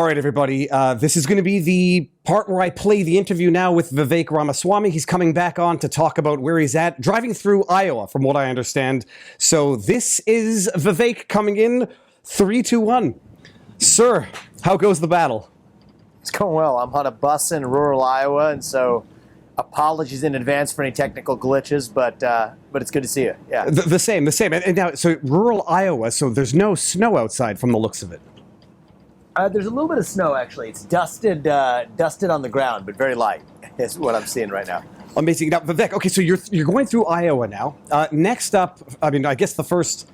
All right, everybody. This is going to be the part where I play the interview now with Vivek Ramaswamy. He's coming back on to talk about where he's at, driving through Iowa, from what I understand. So this is Vivek coming in. 3, 2, 1. Sir, how goes the battle? It's going well. I'm on a bus in rural Iowa, and so apologies in advance for any technical glitches, but it's good to see you. Yeah. The same. And now, so rural Iowa, so there's no snow outside from the looks of it. There's a little bit of snow, actually. It's dusted on the ground, but very light is what I'm seeing right now. Amazing. Now, Vivek, okay, so you're going through Iowa now. Next up, I guess the first...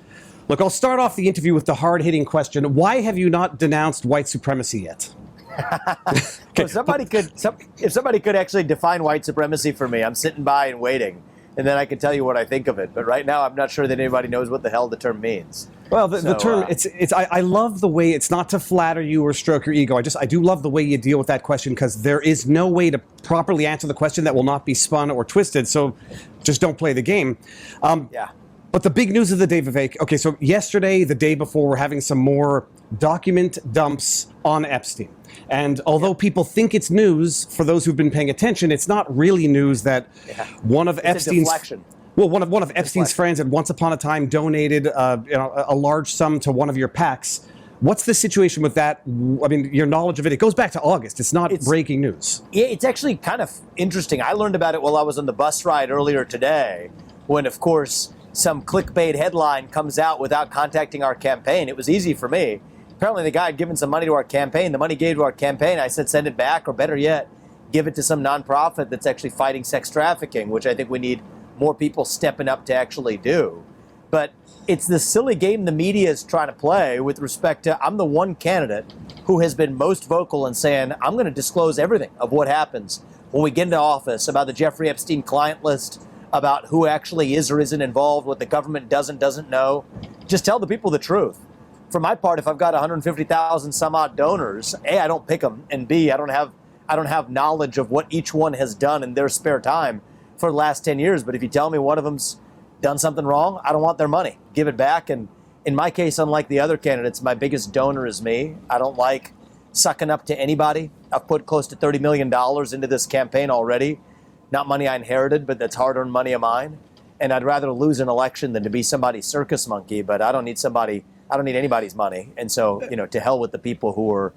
Look, I'll start off the interview with the hard-hitting question. Why have you not denounced white supremacy yet? Okay. If somebody could actually define white supremacy for me, I'm sitting by and waiting, and then I can tell you what I think of it. But right now, I'm not sure that anybody knows what the hell the term means. Well, the term, I love the way, it's not to flatter you or stroke your ego. I do love the way you deal with that question, because there is no way to properly answer the question that will not be spun or twisted. So just don't play the game. Yeah. But the big news of the day, Vivek, okay, so yesterday, the day before, we're having some more document dumps on Epstein. And although people think it's news, for those who've been paying attention, it's not really news that one of Epstein's... Well, one of Epstein's friends had once upon a time donated a large sum to one of your PACs. What's the situation with that? I mean, your knowledge of it, it goes back to August. It's not breaking news. Yeah, it's actually kind of interesting. I learned about it while I was on the bus ride earlier today, when, of course, some clickbait headline comes out without contacting our campaign. It was easy for me. Apparently, the guy had given some money to our campaign. The money gave to our campaign. I said, send it back, or better yet, give it to some nonprofit that's actually fighting sex trafficking, which I think we need more people stepping up to actually do. But it's this silly game the media is trying to play with respect to, I'm the one candidate who has been most vocal in saying, I'm going to disclose everything of what happens when we get into office, about the Jeffrey Epstein client list, about who actually is or isn't involved, what the government doesn't know. Just tell the people the truth. For my part, if I've got 150,000 some odd donors, A, I don't pick them, and B, I don't have knowledge of what each one has done in their spare time for the last 10 years. But if you tell me one of them's done something wrong, I don't want their money. Give it back. And in my case, unlike the other candidates, my biggest donor is me. I don't like sucking up to anybody. I've put close to $30 million into this campaign already. Not money I inherited, but that's hard-earned money of mine. And I'd rather lose an election than to be somebody's circus monkey. But I don't need anybody's money. And so, to hell with the people who are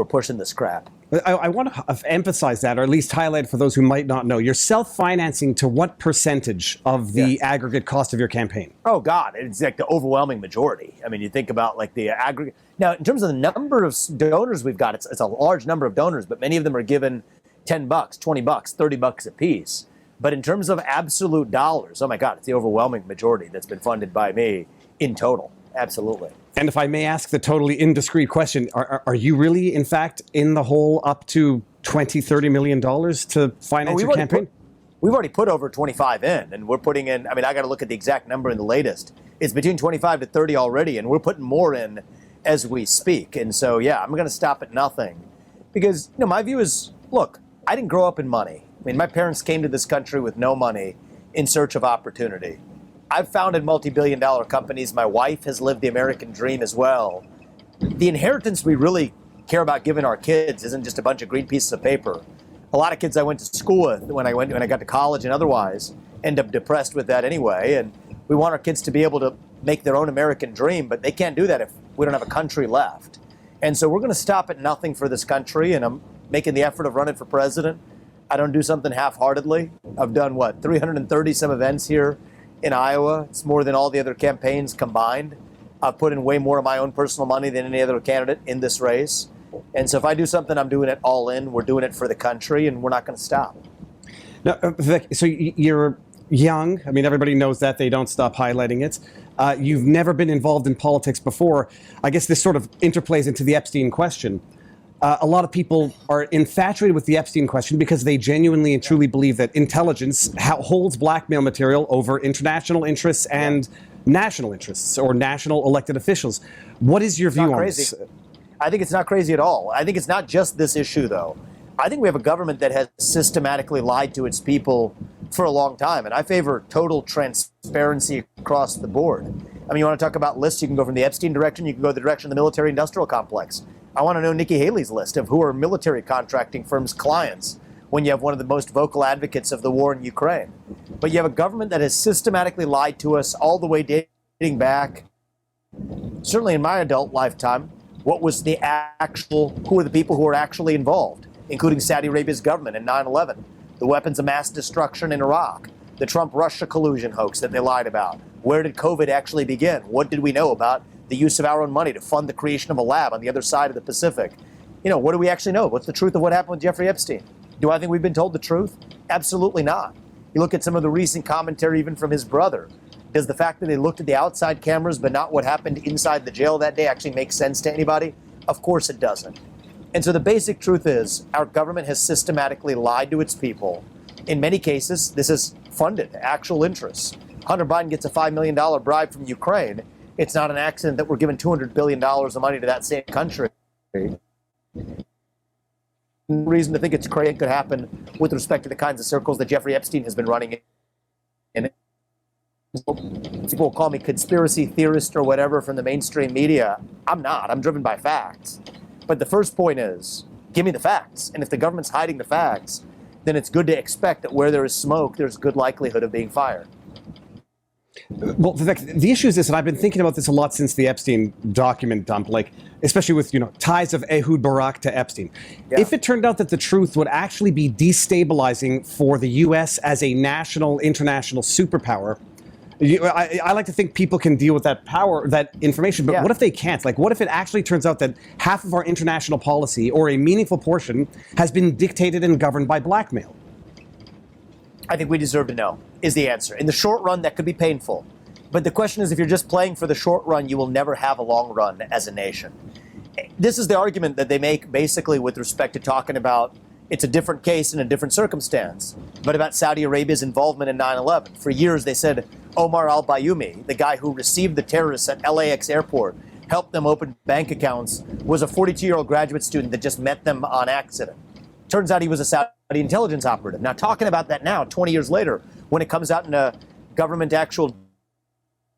pushing this crap. I want to emphasize that, or at least highlight for those who might not know. You're self-financing to what percentage of the aggregate cost of your campaign? Oh, God, it's like the overwhelming majority. I mean, you think about like the aggregate. Now, in terms of the number of donors we've got, it's a large number of donors, but many of them are given $10, $20, $30 a piece. But in terms of absolute dollars, oh my God, it's the overwhelming majority that's been funded by me in total. Absolutely. And if I may ask the totally indiscreet question, are you really, in fact, in the hole up to $20, $30 million to finance your campaign? We've already put over 25 in, and we're putting in, I got to look at the exact number in the latest. It's between 25 to 30 already, and we're putting more in as we speak. And so, yeah, I'm going to stop at nothing. Because, my view is, look, I didn't grow up in money. My parents came to this country with no money in search of opportunity. I've founded multi-billion-dollar companies. My wife has lived the American dream as well. The inheritance we really care about giving our kids isn't just a bunch of green pieces of paper. A lot of kids I went to school with when I got to college and otherwise end up depressed with that anyway. And we want our kids to be able to make their own American dream, but they can't do that if we don't have a country left. And so we're going to stop at nothing for this country, and I'm making the effort of running for president. I don't do something half-heartedly. I've done, 330-some events here in Iowa. It's more than all the other campaigns combined. I've put in way more of my own personal money than any other candidate in this race. And so if I do something, I'm doing it all in. We're doing it for the country, and we're not going to stop. Now, Vivek, so you're young. Everybody knows that. They don't stop highlighting it. You've never been involved in politics before. I guess this sort of interplays into the Epstein question. A lot of people are infatuated with the Epstein question because they genuinely and truly believe that intelligence holds blackmail material over international interests and national interests or national elected officials. What is your view on this? I think it's not crazy at all. I think it's not just this issue, though. I think we have a government that has systematically lied to its people for a long time, and I favor total transparency across the board. You want to talk about lists, you can go from the Epstein direction, you can go the direction of the military-industrial complex. I want to know Nikki Haley's list of who are military contracting firms' clients when you have one of the most vocal advocates of the war in Ukraine. But you have a government that has systematically lied to us all the way dating back, certainly in my adult lifetime. What was the who are the people who are actually involved, including Saudi Arabia's government in 9/11, the weapons of mass destruction in Iraq, the Trump-Russia collusion hoax that they lied about. Where did COVID actually begin? What did we know about the use of our own money to fund the creation of a lab on the other side of the Pacific? What do we actually know? What's the truth of what happened with Jeffrey Epstein? Do I think we've been told the truth? Absolutely not. You look at some of the recent commentary even from his brother. Does the fact that they looked at the outside cameras but not what happened inside the jail that day actually make sense to anybody? Of course it doesn't. And so the basic truth is our government has systematically lied to its people. In many cases, this is funded actual interests. Hunter Biden gets a $5 million bribe from Ukraine. It's not an accident that we're giving $200 billion of money to that same country. Reason to think it's crazy could happen with respect to the kinds of circles that Jeffrey Epstein has been running in. People call me conspiracy theorist or whatever from the mainstream media. I'm not. I'm driven by facts. But the first point is, give me the facts. And if the government's hiding the facts, then it's good to expect that where there is smoke, there's a good likelihood of being fire. Well, Vivek, the issue is this, and I've been thinking about this a lot since the Epstein document dump, especially with, ties of Ehud Barak to Epstein. Yeah. If it turned out that the truth would actually be destabilizing for the U.S. as a national, international superpower, I like to think people can deal with that power, that information, but what if they can't? What if it actually turns out that half of our international policy, or a meaningful portion, has been dictated and governed by blackmail? I think we deserve to know, is the answer. In the short run, that could be painful. But the question is, if you're just playing for the short run, you will never have a long run as a nation. This is the argument that they make basically with respect to talking about it's a different case in a different circumstance, but about Saudi Arabia's involvement in 9/11. For years, they said Omar al-Bayoumi, the guy who received the terrorists at LAX airport, helped them open bank accounts, was a 42-year-old graduate student that just met them on accident. Turns out he was a Saudi intelligence operative. Now, talking about that now, 20 years later, when it comes out in a government actual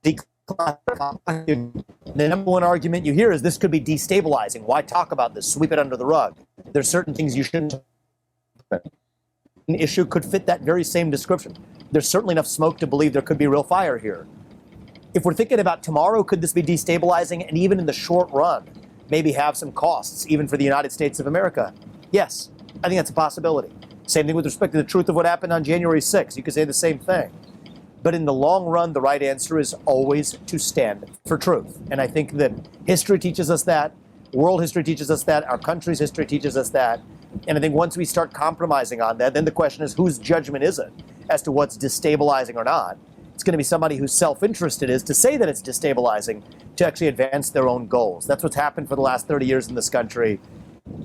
declassification, the number one argument you hear is this could be destabilizing. Why talk about this? Sweep it under the rug. There's certain things you shouldn't. An issue could fit that very same description. There's certainly enough smoke to believe there could be real fire here. If we're thinking about tomorrow, could this be destabilizing? And even in the short run, maybe have some costs, even for the United States of America? Yes, I think that's a possibility. Same thing with respect to the truth of what happened on January 6th. You could say the same thing. But in the long run, the right answer is always to stand for truth. And I think that history teaches us that. World history teaches us that. Our country's history teaches us that. And I think once we start compromising on that, then the question is, whose judgment is it as to what's destabilizing or not? It's going to be somebody whose self-interest is to say that it's destabilizing to actually advance their own goals. That's what's happened for the last 30 years in this country.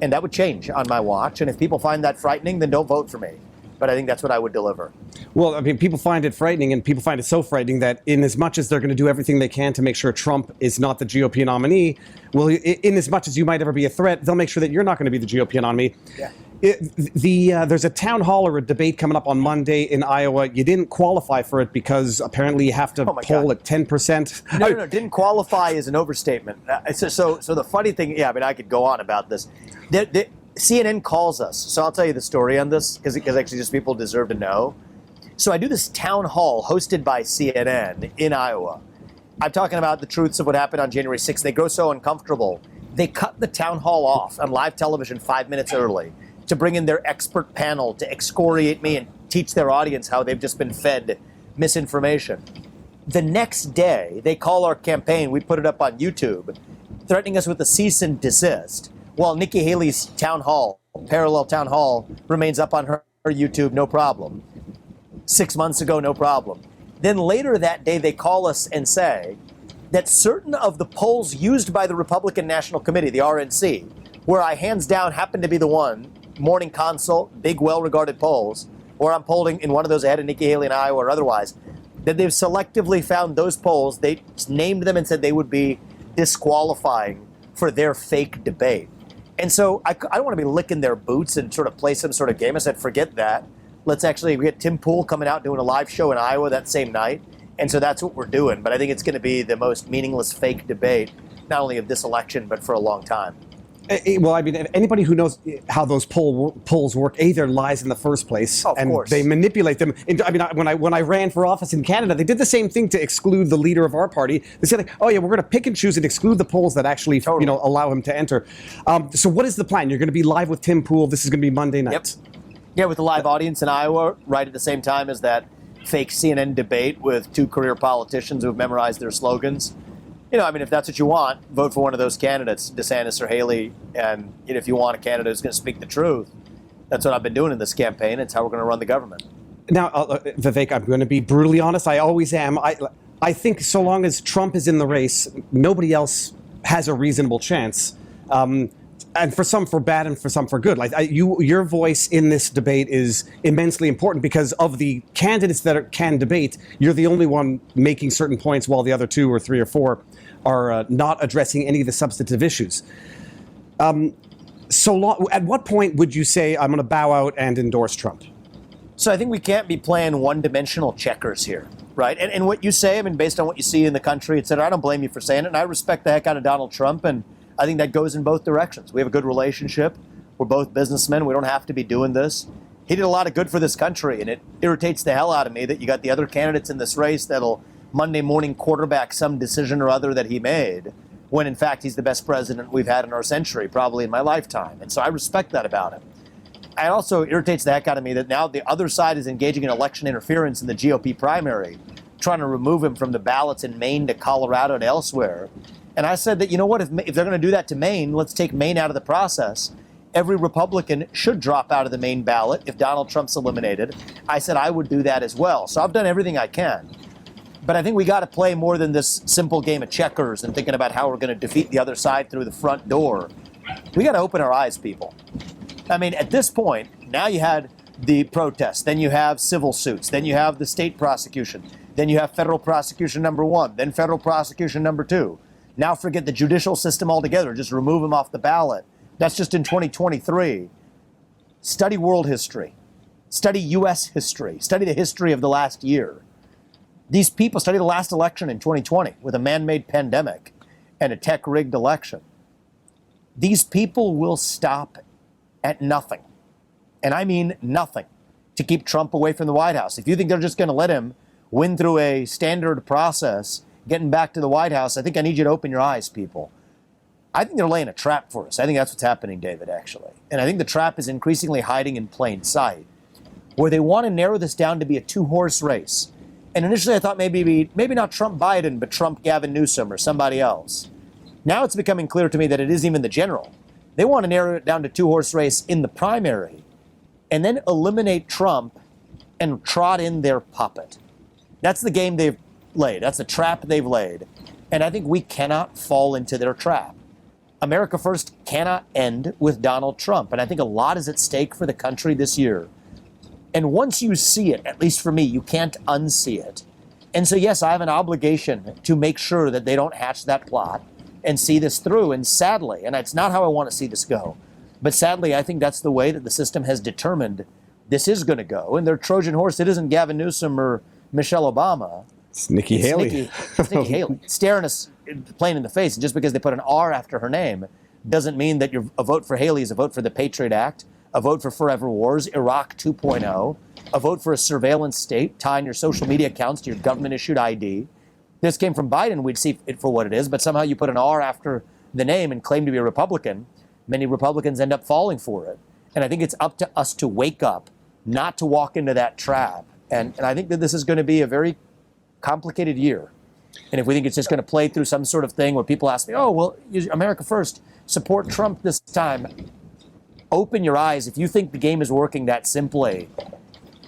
And that would change on my watch. And if people find that frightening, then don't vote for me. But I think that's what I would deliver. Well, I mean, people find it frightening, and people find it so frightening that in as much as they're going to do everything they can to make sure Trump is not the GOP nominee, well, in as much as you might ever be a threat, they'll make sure that you're not going to be the GOP nominee. Yeah. There's a town hall or a debate coming up on Monday in Iowa. You didn't qualify for it because apparently you have to poll at 10%. No. Didn't qualify is an overstatement. So the funny thing, I could go on about this. CNN calls us, so I'll tell you the story on this because actually just people deserve to know. So I do this town hall hosted by CNN in Iowa. I'm talking about the truths of what happened on January 6th. They grow so uncomfortable. They cut the town hall off on live television 5 minutes early to bring in their expert panel to excoriate me and teach their audience how they've just been fed misinformation. The next day, they call our campaign, we put it up on YouTube, threatening us with a cease and desist. While Nikki Haley's parallel town hall, remains up on her YouTube, no problem. 6 months ago, no problem. Then later that day, they call us and say that certain of the polls used by the Republican National Committee, the RNC, where I hands down happen to be the one, Morning Consult, big, well-regarded polls, where I'm polling in one of those ahead of Nikki Haley in Iowa or otherwise, that they've selectively found those polls, they named them and said they would be disqualifying for their fake debate. And so I don't want to be licking their boots and sort of play some sort of game. I said, forget that. We get Tim Pool coming out doing a live show in Iowa that same night. And so that's what we're doing. But I think it's going to be the most meaningless fake debate, not only of this election, but for a long time. Well, I mean, anybody who knows how those polls work, there lies in the first place, of and course. they manipulate them. I mean, when I ran for office in Canada, they did the same thing to exclude the leader of our party. They said, like, "Oh yeah, we're going to pick and choose and exclude the polls that actually, allow him to enter." So, what is the plan? You're going to be live with Tim Pool. This is going to be Monday night. Yep. Yeah, with a live audience in Iowa, right at the same time as that fake CNN debate with two career politicians who have memorized their slogans. I mean, if that's what you want, vote for one of those candidates, DeSantis or Haley. And if you want a candidate who's going to speak the truth, that's what I've been doing in this campaign. It's how we're going to run the government. Now, Vivek, I'm going to be brutally honest. I always am. I think so long as Trump is in the race, nobody else has a reasonable chance. And for some for bad and for some for good. Your voice in this debate is immensely important because of the candidates that can debate. You're the only one making certain points while the other two or three or four are not addressing any of the substantive issues. At what point would you say I'm going to bow out and endorse Trump? So I think we can't be playing one-dimensional checkers here, right? And what you say, I mean, based on what you see in the country, et cetera, I don't blame you for saying it, and I respect the heck out of Donald Trump, and I think that goes in both directions. We have a good relationship. We're both businessmen. We don't have to be doing this. He did a lot of good for this country, and it irritates the hell out of me that you got the other candidates in this race that'll Monday morning quarterback some decision or other that he made, when in fact he's the best president we've had in our century, probably in my lifetime. And so I respect that about him. It also irritates the heck out of me that now the other side is engaging in election interference in the GOP primary, trying to remove him from the ballots in Maine to Colorado and elsewhere. And I said that, you know what, if they're going to do that to Maine, let's take Maine out of the process. Every Republican should drop out of the Maine ballot if Donald Trump's eliminated. I said I would do that as well. So I've done everything I can. But I think we got to play more than this simple game of checkers and thinking about how we're going to defeat the other side through the front door. We got to open our eyes, people. I mean, at this point, now you had the protests, then you have civil suits, then you have the state prosecution, then you have federal prosecution number 1, then federal prosecution number 2. Now forget the judicial system altogether. Just remove them off the ballot. That's just in 2023. Study world history. Study U.S. history. Study the history of the last year. These people study the last election in 2020 with a man-made pandemic and a tech-rigged election. These people will stop at nothing, and I mean nothing, to keep Trump away from the White House. If you think they're just going to let him win through a standard process, getting back to the White House, I think I need you to open your eyes, people. I think they're laying a trap for us. I think that's what's happening, David, actually. And I think the trap is increasingly hiding in plain sight, where they want to narrow this down to be a two-horse race. And initially I thought maybe not Trump Biden, but Trump Gavin Newsom or somebody else. Now it's becoming clear to me that it isn't even the general. They want to narrow it down to two-horse race in the primary and then eliminate Trump and trot in their puppet. That's the game they've laid. That's the trap they've laid. And I think we cannot fall into their trap. America First cannot end with Donald Trump. And I think a lot is at stake for the country this year. And once you see it, at least for me, you can't unsee it. And so, yes, I have an obligation to make sure that they don't hatch that plot and see this through. And sadly, and it's not how I want to see this go, but sadly, I think that's the way that the system has determined this is going to go. And their Trojan horse, it isn't Gavin Newsom or Michelle Obama. It's Nikki Haley. It's Nikki Haley. Staring us plain in the face. And just because they put an R after her name doesn't mean that a vote for Haley is a vote for the Patriot Act, a vote for Forever Wars, Iraq 2.0, a vote for a surveillance state, tying your social media accounts to your government-issued ID. This came from Biden. We'd see it for what it is, but somehow you put an R after the name and claim to be a Republican. Many Republicans end up falling for it. And I think it's up to us to wake up, not to walk into that trap. And I think that this is going to be a very complicated year. And if we think it's just going to play through some sort of thing where people ask me, oh, well, America First, support Trump this time. Open your eyes. If you think the game is working that simply,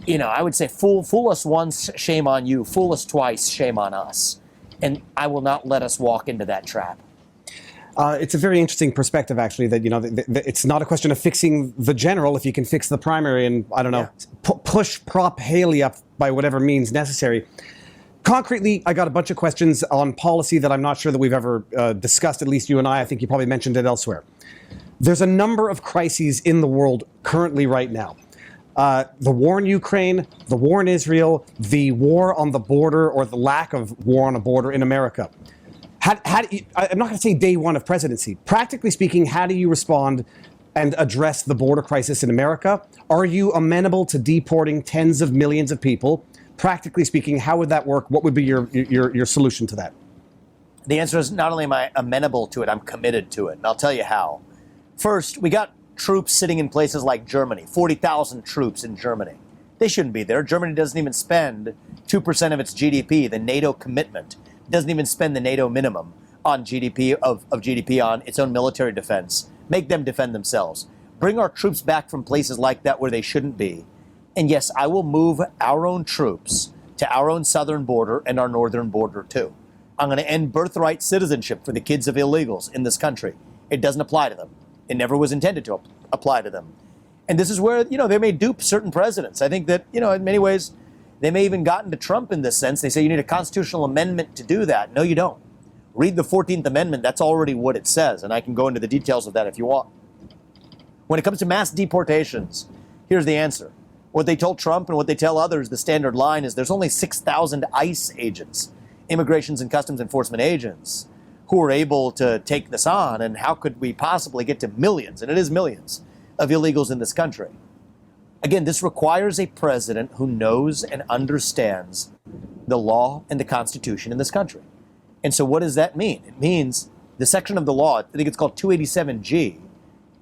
I would say fool us once, shame on you. Fool us twice, shame on us. And I will not let us walk into that trap. It's a very interesting perspective, actually, that, it's not a question of fixing the general if you can fix the primary and, I don't know, prop Haley up by whatever means necessary. Concretely, I got a bunch of questions on policy that I'm not sure that we've ever discussed, at least you and I. I think you probably mentioned it elsewhere. There's a number of crises in the world currently right now. The war in Ukraine, the war in Israel, the war on the border or the lack of war on a border in America. how do you, I'm not going to say day one of presidency. Practically speaking, how do you respond and address the border crisis in America? Are you amenable to deporting tens of millions of people? Practically speaking, how would that work? What would be your solution to that? The answer is not only am I amenable to it, I'm committed to it. And I'll tell you how. First, we got troops sitting in places like Germany, 40,000 troops in Germany. They shouldn't be there. Germany doesn't even spend 2% of its GDP, the NATO commitment. Doesn't even spend the NATO minimum on GDP of GDP on its own military defense. Make them defend themselves. Bring our troops back from places like that where they shouldn't be. And yes, I will move our own troops to our own southern border and our northern border too. I'm going to end birthright citizenship for the kids of illegals in this country. It doesn't apply to them. It never was intended to apply to them. And this is where, they may dupe certain presidents. I think that, in many ways, they may even gotten to Trump in this sense. They say you need a constitutional amendment to do that. No, you don't. Read the 14th Amendment. That's already what it says. And I can go into the details of that if you want. When it comes to mass deportations, here's the answer. What they told Trump and what they tell others, the standard line is there's only 6,000 ICE agents, Immigrations and Customs Enforcement agents, who are able to take this on. And how could we possibly get to millions, and it is millions, of illegals in this country? Again, this requires a president who knows and understands the law and the Constitution in this country. And so what does that mean? It means the section of the law, I think it's called 287G,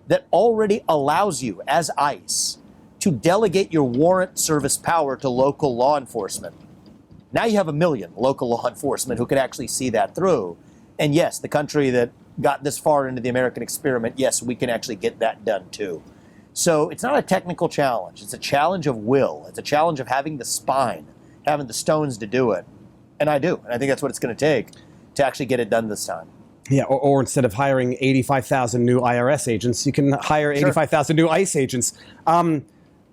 that already allows you as ICE to delegate your warrant service power to local law enforcement. Now you have 1 million local law enforcement who can actually see that through. And yes, the country that got this far into the American experiment, yes, we can actually get that done too. So it's not a technical challenge. It's a challenge of will. It's a challenge of having the spine, having the stones to do it. And I do. And I think that's what it's going to take to actually get it done this time. Yeah, or instead of hiring 85,000 new IRS agents, you can hire 85,000 new ICE agents.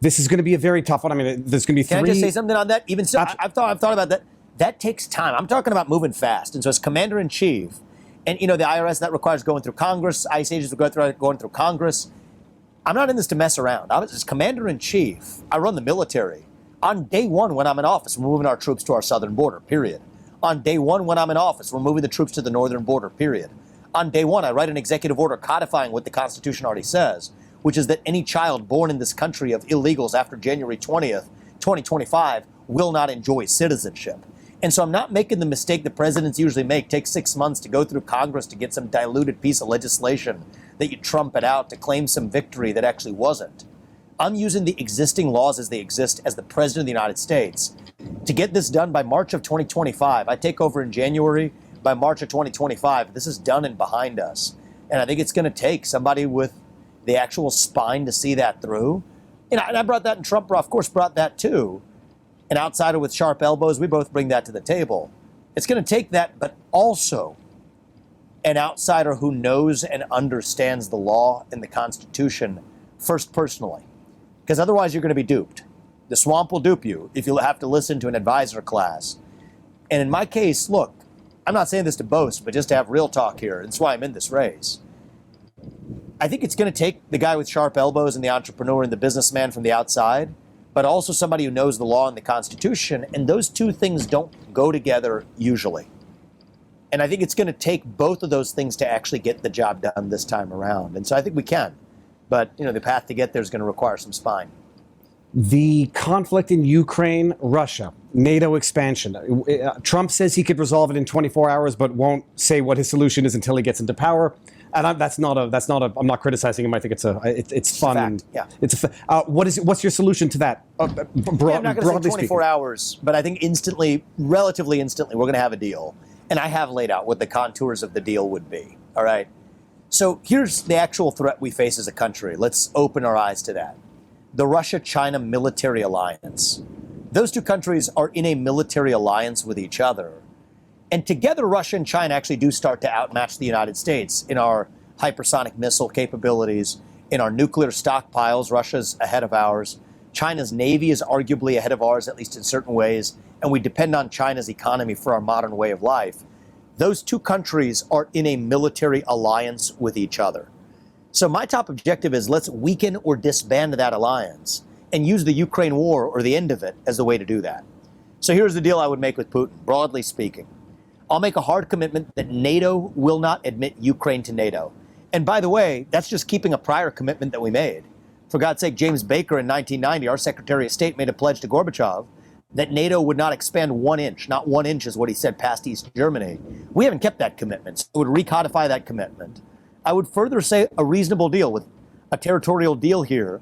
This is going to be a very tough one. I mean, there's going to be three. Can I just say something on that? Even so, I've thought about that. That takes time. I'm talking about moving fast. And so as commander-in-chief, and the IRS, that requires going through Congress. ICE agents will go going through Congress. I'm not in this to mess around. I was as commander-in-chief. I run the military. On day one, when I'm in office, we're moving our troops to our southern border, period. On day one, when I'm in office, we're moving the troops to the northern border, period. On day one, I write an executive order codifying what the Constitution already says, which is that any child born in this country of illegals after January 20th, 2025 will not enjoy citizenship. And so I'm not making the mistake that presidents usually make. Take 6 months to go through Congress to get some diluted piece of legislation that you trumpet out to claim some victory that actually wasn't. I'm using the existing laws as they exist as the president of the United States to get this done by March of 2025. I take over in January. By March of 2025, this is done and behind us. And I think it's going to take somebody with the actual spine to see that through. And I brought that, and Trump, of course, brought that too. An outsider with sharp elbows, we both bring that to the table. It's going to take that, but also an outsider who knows and understands the law and the Constitution first personally. Because otherwise you're going to be duped. The swamp will dupe you if you have to listen to an advisor class. And in my case, look, I'm not saying this to boast, but just to have real talk here. That's why I'm in this race. I think it's going to take the guy with sharp elbows and the entrepreneur and the businessman from the outside, but also somebody who knows the law and the Constitution. And those two things don't go together usually. And I think it's going to take both of those things to actually get the job done this time around. And so I think we can. But, the path to get there is going to require some spine. The conflict in Ukraine, Russia, NATO expansion. Trump says he could resolve it in 24 hours, but won't say what his solution is until he gets into power. And I'm not criticizing him. I think it's fun. Fact, yeah. What's your solution to that? I'm not going to say 24 hours, but I think relatively instantly, we're going to have a deal. And I have laid out what the contours of the deal would be. All right. So here's the actual threat we face as a country. Let's open our eyes to that. The Russia-China military alliance. Those two countries are in a military alliance with each other. And together, Russia and China actually do start to outmatch the United States in our hypersonic missile capabilities, in our nuclear stockpiles. Russia's ahead of ours. China's Navy is arguably ahead of ours, at least in certain ways. And we depend on China's economy for our modern way of life. Those two countries are in a military alliance with each other. So my top objective is let's weaken or disband that alliance and use the Ukraine war or the end of it as the way to do that. So here's the deal I would make with Putin, broadly speaking. I'll make a hard commitment that NATO will not admit Ukraine to NATO. And by the way, that's just keeping a prior commitment that we made. For God's sake, James Baker in 1990, our Secretary of State, made a pledge to Gorbachev that NATO would not expand 1 inch. Not 1 inch is what he said past East Germany. We haven't kept that commitment. So it would recodify that commitment. I would further say a reasonable deal with a territorial deal here,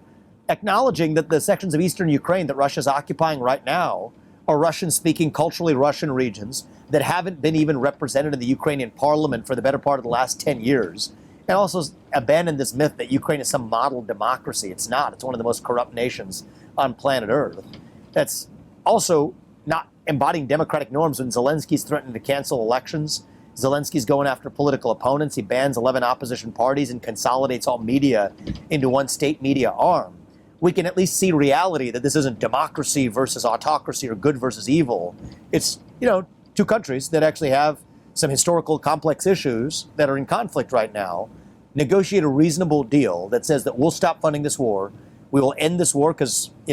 acknowledging that the sections of eastern Ukraine that Russia's occupying right now are Russian-speaking, culturally Russian regions that haven't been even represented in the Ukrainian parliament for the better part of the last 10 years. And also abandon this myth that Ukraine is some model democracy. It's not. It's one of the most corrupt nations on planet Earth. That's also not embodying democratic norms when Zelensky's threatening to cancel elections. Zelensky's going after political opponents. He bans 11 opposition parties and consolidates all media into one state media arm. We can at least see reality that this isn't democracy versus autocracy or good versus evil. It's, two countries that actually have some historical complex issues that are in conflict right now. Negotiate a reasonable deal that says that we'll stop funding this war. We will end this war because, he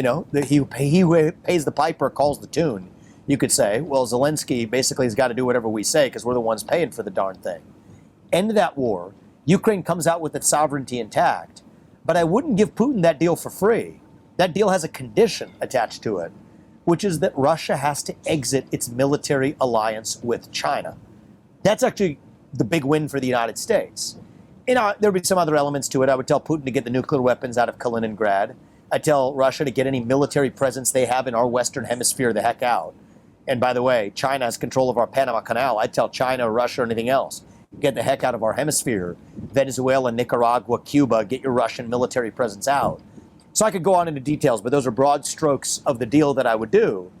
who pays the piper calls the tune. You could say, well, Zelensky basically has got to do whatever we say because we're the ones paying for the darn thing. End that war. Ukraine comes out with its sovereignty intact. But I wouldn't give Putin that deal for free. That deal has a condition attached to it, which is that Russia has to exit its military alliance with China. That's actually the big win for the United States. There'll be some other elements to it. I would tell Putin to get the nuclear weapons out of Kaliningrad. I'd tell Russia to get any military presence they have in our Western Hemisphere the heck out. And by the way, China has control of our Panama Canal. I'd tell China, Russia, or anything else, get the heck out of our hemisphere. Venezuela, Nicaragua, Cuba, get your Russian military presence out. So I could go on into details, but those are broad strokes of the deal that I would do.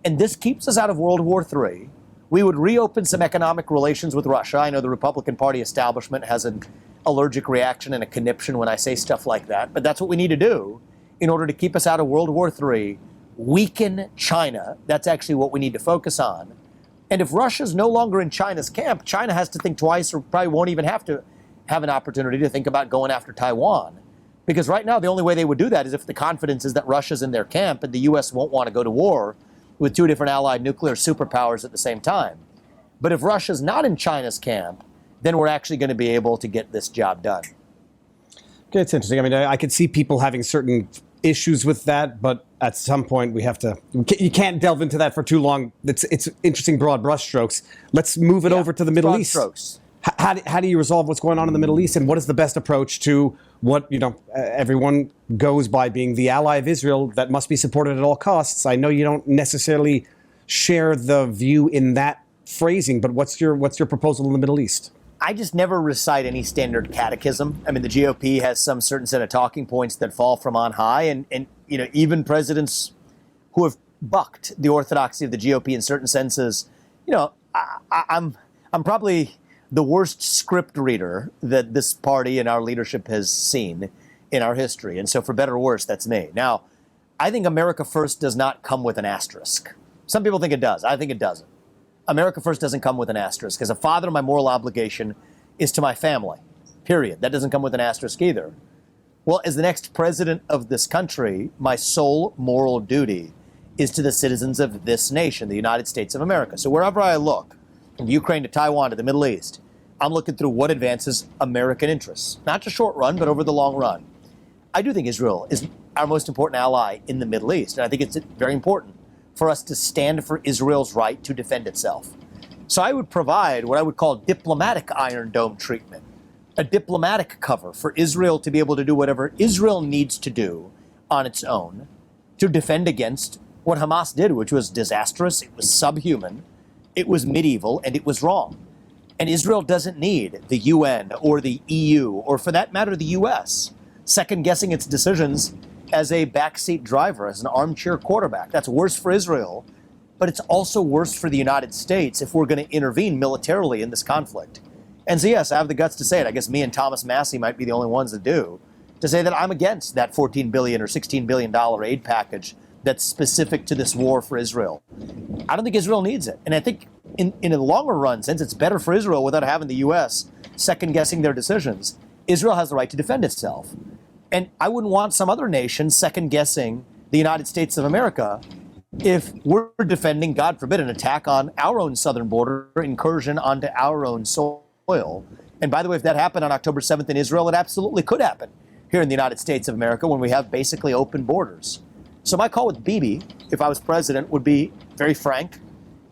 And this keeps us out of World War III. We would reopen some economic relations with Russia. I know the Republican Party establishment has an allergic reaction and a conniption when I say stuff like that, but that's what we need to do in order to keep us out of World War III. Weaken China. That's actually what we need to focus on. And if Russia's no longer in China's camp, China has to think twice or probably won't even have to have an opportunity to think about going after Taiwan. Because right now, the only way they would do that is if the confidence is that Russia's in their camp and the U.S. won't want to go to war with two different allied nuclear superpowers at the same time. But if Russia's not in China's camp, then we're actually going to be able to get this job done. Okay, it's interesting. I mean, I could see people having certain issues with that, but at some point you can't delve into that for too long. It's interesting broad brushstrokes. Let's move it over to the Middle East. Strokes. How do you resolve what's going on in the Middle East, and what is the best approach to what everyone goes by being the ally of Israel that must be supported at all costs? I know you don't necessarily share the view in that phrasing, but what's your proposal in the Middle East? I just never recite any standard catechism. I mean, the GOP has some certain set of talking points that fall from on high, and even presidents who have bucked the orthodoxy of the GOP in certain senses. I'm probably the worst script reader that this party and our leadership has seen in our history, and so for better or worse, that's me. Now, I think America First does not come with an asterisk. Some people think it does. I think it doesn't. America First doesn't come with an asterisk. As a father, my moral obligation is to my family, period. That doesn't come with an asterisk either. Well, as the next president of this country, my sole moral duty is to the citizens of this nation, the United States of America. So wherever I look, from Ukraine to Taiwan to the Middle East, I'm looking through what advances American interests, not just short run, but over the long run. I do think Israel is our most important ally in the Middle East, and I think it's very important for us to stand for Israel's right to defend itself. So I would provide what I would call diplomatic Iron Dome treatment, a diplomatic cover for Israel to be able to do whatever Israel needs to do on its own to defend against what Hamas did, which was disastrous, it was subhuman, it was medieval, and it was wrong. And Israel doesn't need the UN or the EU, or for that matter, the US, second-guessing its decisions as a backseat driver, as an armchair quarterback. That's worse for Israel, but it's also worse for the United States if we're going to intervene militarily in this conflict. And so, yes, I have the guts to say it. I guess me and Thomas Massey might be the only ones that do, to say that I'm against that $14 billion or $16 billion aid package that's specific to this war for Israel. I don't think Israel needs it. And I think in the longer run, since it's better for Israel without having the U.S. second-guessing their decisions, Israel has the right to defend itself. And I wouldn't want some other nation second-guessing the United States of America if we're defending, God forbid, an attack on our own southern border, incursion onto our own soil. And by the way, if that happened on October 7th in Israel, it absolutely could happen here in the United States of America when we have basically open borders. So my call with Bibi, if I was president, would be very frank.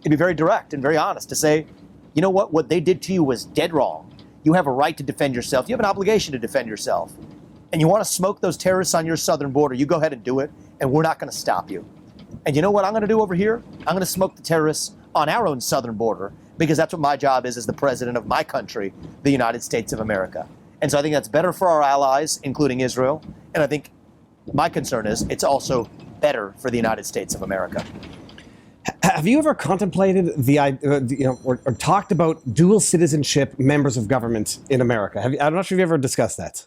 It'd be very direct and very honest to say, you know what they did to you was dead wrong. You have a right to defend yourself. You have an obligation to defend yourself. And you want to smoke those terrorists on your southern border, you go ahead and do it, and we're not going to stop you. And you know what I'm going to do over here? I'm going to smoke the terrorists on our own southern border, because that's what my job is as the president of my country, the United States of America. And so I think that's better for our allies, including Israel. And I think my concern is it's also better for the United States of America. Have you ever contemplated or talked about dual citizenship members of government in America? I'm not sure if you've ever discussed that.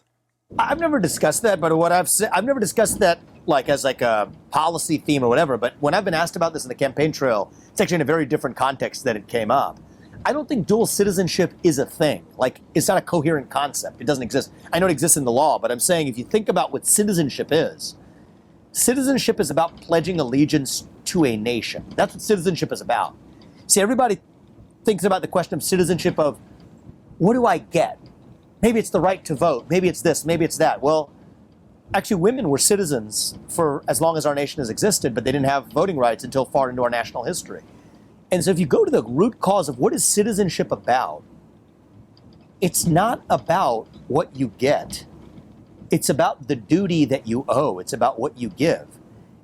I've never discussed that, but what I've never discussed that as a policy theme or whatever. But when I've been asked about this in the campaign trail, it's actually in a very different context that it came up. I don't think dual citizenship is a thing. It's not a coherent concept. It doesn't exist. I know it exists in the law, but I'm saying if you think about what citizenship is about pledging allegiance to a nation. That's what citizenship is about. See, everybody thinks about the question of citizenship of, what do I get? Maybe it's the right to vote. Maybe it's this. Maybe it's that. Well, actually, women were citizens for as long as our nation has existed, but they didn't have voting rights until far into our national history. And so if you go to the root cause of what is citizenship about, it's not about what you get. It's about the duty that you owe. It's about what you give.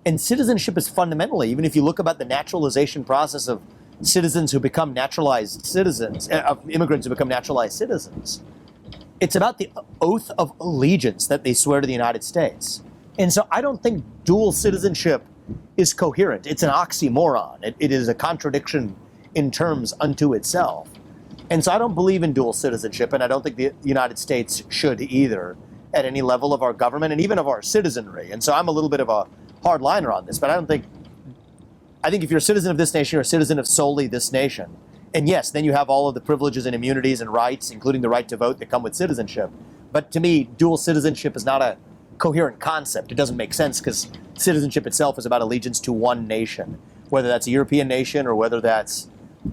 And citizenship is fundamentally, even if you look about the naturalization process of citizens who become naturalized citizens, of immigrants who become naturalized citizens, it's about the oath of allegiance that they swear to the United States. And so I don't think dual citizenship is coherent. It's an oxymoron. It is a contradiction in terms unto itself. And so I don't believe in dual citizenship, and I don't think the United States should either at any level of our government and even of our citizenry. And so I'm a little bit of a hardliner on this, but I think if you're a citizen of this nation, you're a citizen of solely this nation. And yes, then you have all of the privileges and immunities and rights, including the right to vote, that come with citizenship. But to me, dual citizenship is not a coherent concept. It doesn't make sense because citizenship itself is about allegiance to one nation, whether that's a European nation or whether that's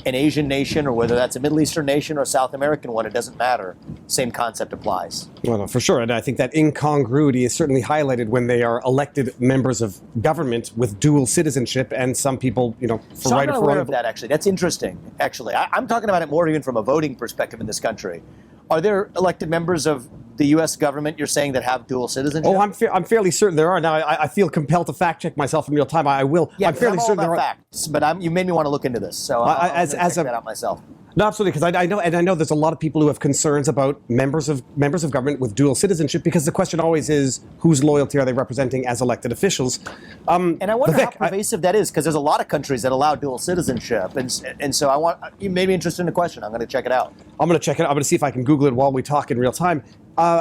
an Asian nation or whether that's a Middle Eastern nation or a South American one. It doesn't matter. Same concept applies. Well, no, for sure. And I think that incongruity is certainly highlighted when they are elected members of government with dual citizenship, and some people, for so right or I'm not for aware wrong. of that, actually. That's interesting, actually. I'm talking about it more even from a voting perspective in this country. Are there elected members of the U.S. government, you're saying, that have dual citizenship? Oh, I'm fairly certain there are. Now, I feel compelled to fact check myself in real time. I will. Yeah, I'm fairly I'm all certain about there are. facts, but you made me want to look into this, so I'll check that out myself. No, absolutely, because I know there's a lot of people who have concerns about members of government with dual citizenship, because the question always is, whose loyalty are they representing as elected officials? And I wonder Vivek, how pervasive that is, because there's a lot of countries that allow dual citizenship, and so you made me interested in the question. I'm going to check it out. I'm going to check it out. I'm going to see if I can Google it while we talk in real time.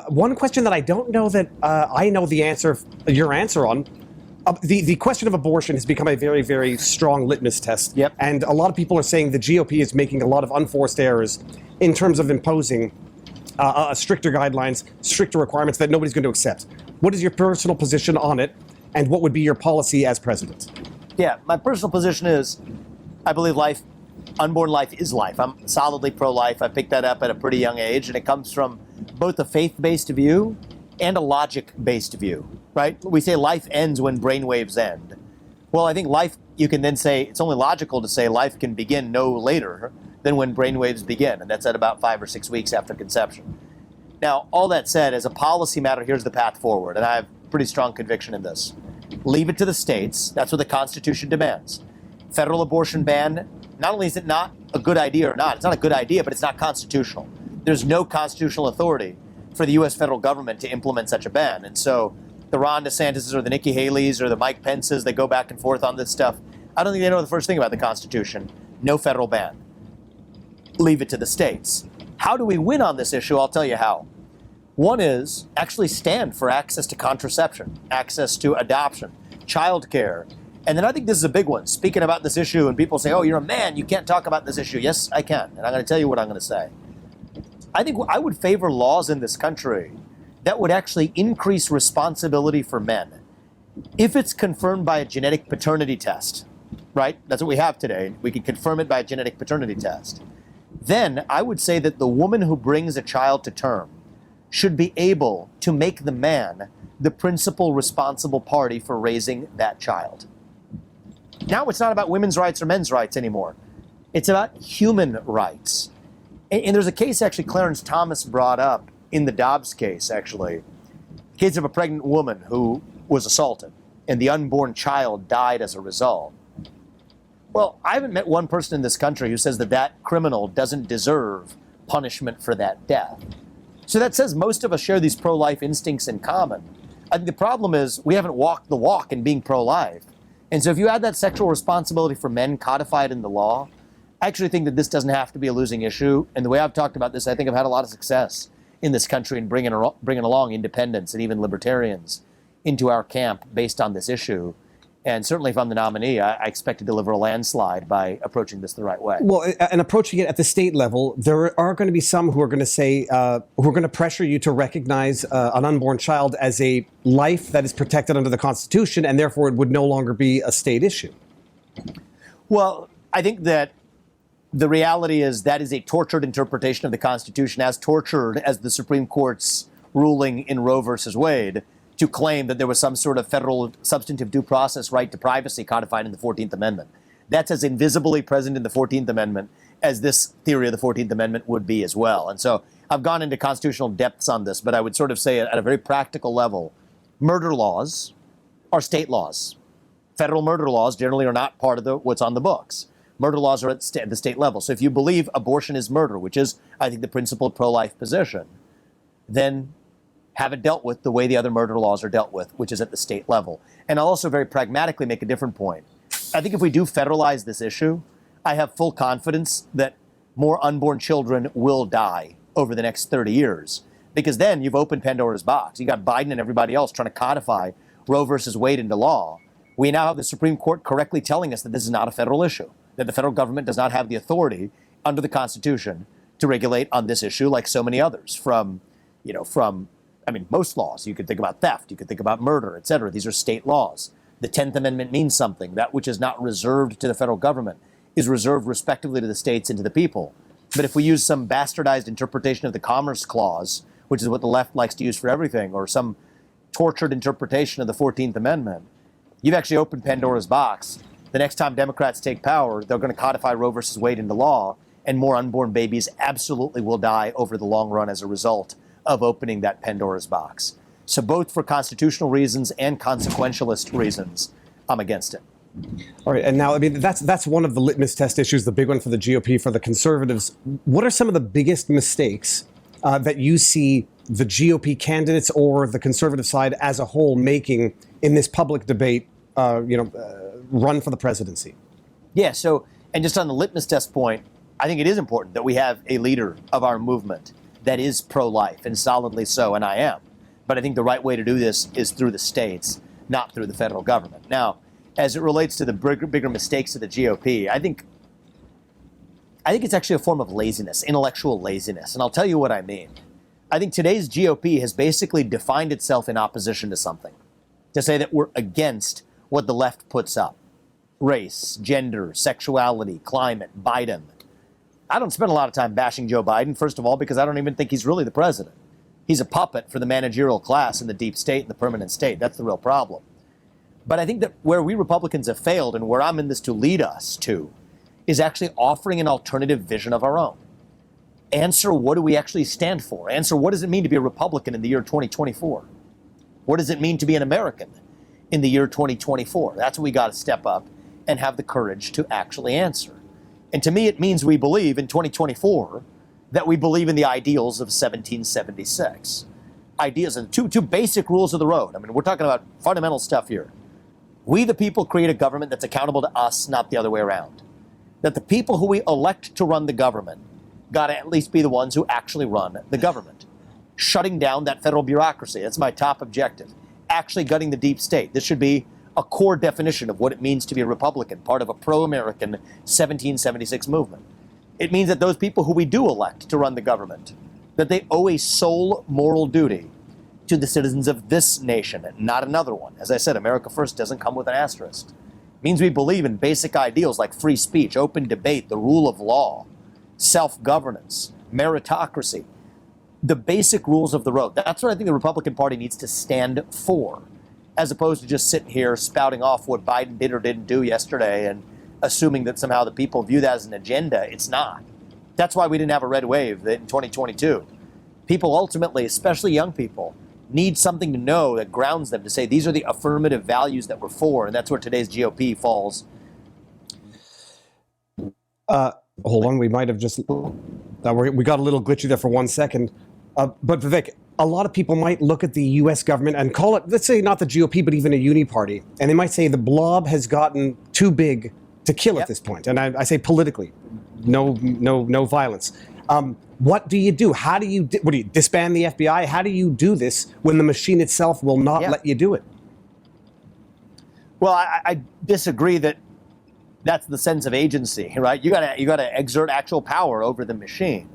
One question that I don't know that I know the answer, your answer on. The question of abortion has become a very, very strong litmus test. Yep. And a lot of people are saying the GOP is making a lot of unforced errors in terms of imposing stricter guidelines, stricter requirements that nobody's going to accept. What is your personal position on it, and what would be your policy as president? Yeah, my personal position is I believe unborn life is life. I'm solidly pro-life. I picked that up at a pretty young age, and it comes from both a faith-based view and a logic-based view, right? We say life ends when brainwaves end. Well, I think life, you can then say, it's only logical to say life can begin no later than when brainwaves begin, and that's at about 5 or 6 weeks after conception. Now, all that said, as a policy matter, here's the path forward, and I have pretty strong conviction in this. Leave it to the states. That's what the Constitution demands. Federal abortion ban, not only is it not a good idea or not, it's not a good idea, but it's not constitutional. There's no constitutional authority for the U.S. federal government to implement such a ban. And so the Ron DeSantis or the Nikki Haley's or the Mike Pence's, they go back and forth on this stuff. I don't think they know the first thing about the Constitution. No federal ban. Leave it to the states. How do we win on this issue? I'll tell you how. One is actually stand for access to contraception, access to adoption, childcare. And then I think this is a big one. Speaking about this issue, and people say, oh, you're a man, you can't talk about this issue. Yes, I can. And I'm going to tell you what I'm going to say. I think I would favor laws in this country that would actually increase responsibility for men. If it's confirmed by a genetic paternity test, right? That's what we have today. We can confirm it by a genetic paternity test. Then I would say that the woman who brings a child to term should be able to make the man the principal responsible party for raising that child. Now it's not about women's rights or men's rights anymore. It's about human rights. And there's a case actually Clarence Thomas brought up in the Dobbs case, actually. The case of a pregnant woman who was assaulted and the unborn child died as a result. Well, I haven't met one person in this country who says that that criminal doesn't deserve punishment for that death. So that says most of us share these pro-life instincts in common. I think the problem is we haven't walked the walk in being pro-life. And so if you add that sexual responsibility for men codified in the law, I actually think that this doesn't have to be a losing issue. And the way I've talked about this, I think I've had a lot of success in this country in bringing along independents and even libertarians into our camp based on this issue. And certainly if I'm the nominee, I expect to deliver a landslide by approaching this the right way. Well, and approaching it at the state level, there are going to be some who are going to say, who are going to pressure you to recognize an unborn child as a life that is protected under the Constitution, and therefore it would no longer be a state issue. Well, I think that the reality is that is a tortured interpretation of the Constitution, as tortured as the Supreme Court's ruling in Roe versus Wade, to claim that there was some sort of federal substantive due process right to privacy codified in the 14th Amendment. That's as invisibly present in the 14th Amendment as this theory of the 14th Amendment would be as well. And so I've gone into constitutional depths on this, but I would sort of say at a very practical level, murder laws are state laws. Federal murder laws generally are not part of what's on the books. Murder laws are at the state level. So if you believe abortion is murder, which is, I think, the principled pro-life position, then have it dealt with the way the other murder laws are dealt with, which is at the state level. And I'll also very pragmatically make a different point. I think if we do federalize this issue, I have full confidence that more unborn children will die over the next 30 years. Because then you've opened Pandora's box. You got Biden and everybody else trying to codify Roe versus Wade into law. We now have the Supreme Court correctly telling us that this is not a federal issue, that the federal government does not have the authority under the Constitution to regulate on this issue like so many others from most laws. You could think about theft, you could think about murder, et cetera. These are state laws. The 10th Amendment means something. That which is not reserved to the federal government is reserved respectively to the states and to the people. But if we use some bastardized interpretation of the Commerce Clause, which is what the left likes to use for everything, or some tortured interpretation of the 14th Amendment, you've actually opened Pandora's box. The next time Democrats take power, they're going to codify Roe versus Wade into law, and more unborn babies absolutely will die over the long run as a result of opening that Pandora's box. So both for constitutional reasons and consequentialist reasons, I'm against it. All right, and now, I mean, that's one of the litmus test issues, the big one for the GOP, for the conservatives. What are some of the biggest mistakes that you see the GOP candidates or the conservative side as a whole making in this public debate, run for the presidency? Yeah, so, and just on the litmus test point, I think it is important that we have a leader of our movement that is pro-life, and solidly so, and I am. But I think the right way to do this is through the states, not through the federal government. Now, as it relates to the bigger mistakes of the GOP, I think it's actually a form of laziness, intellectual laziness, and I'll tell you what I mean. I think today's GOP has basically defined itself in opposition to something, to say that we're against what the left puts up. Race, gender, sexuality, climate, Biden. I don't spend a lot of time bashing Joe Biden, first of all, because I don't even think he's really the president. He's a puppet for the managerial class in the deep state and the permanent state. That's the real problem. But I think that where we Republicans have failed, and where I'm in this to lead us to, is actually offering an alternative vision of our own. Answer, what do we actually stand for? Answer, what does it mean to be a Republican in the year 2024? What does it mean to be an American in the year 2024? That's what we got to step up and have the courage to actually answer. And to me, it means we believe in 2024 that we believe in the ideals of 1776. Ideas and two basic rules of the road. I mean, we're talking about fundamental stuff here. We, the people, create a government that's accountable to us, not the other way around. That the people who we elect to run the government got to at least be the ones who actually run the government. Shutting down that federal bureaucracy. That's my top objective. Actually gutting the deep state. This should be a core definition of what it means to be a Republican, part of a pro-American 1776 movement. It means that those people who we do elect to run the government, that they owe a sole moral duty to the citizens of this nation, not another one. As I said, America First doesn't come with an asterisk. means we believe in basic ideals like free speech, open debate, the rule of law, self-governance, meritocracy, the basic rules of the road. That's what I think the Republican Party needs to stand for, as opposed to just sitting here spouting off what Biden did or didn't do yesterday and assuming that somehow the people view that as an agenda. It's not. That's why we didn't have a red wave in 2022. People ultimately, especially young people, need something to know that grounds them to say these are the affirmative values that we're for, and that's where today's GOP falls. Hold on, we might have just we got a little glitchy there for 1 second. But Vivek, a lot of people might look at the U.S. government and call it, let's say, not the GOP, but even a uni party, and they might say the blob has gotten too big to kill at this point. And I say politically, no violence. What do you do? How do you disband the FBI? How do you do this when the machine itself will not let you do it? Well, I disagree that that's the sense of agency, right? You gotta exert actual power over the machine.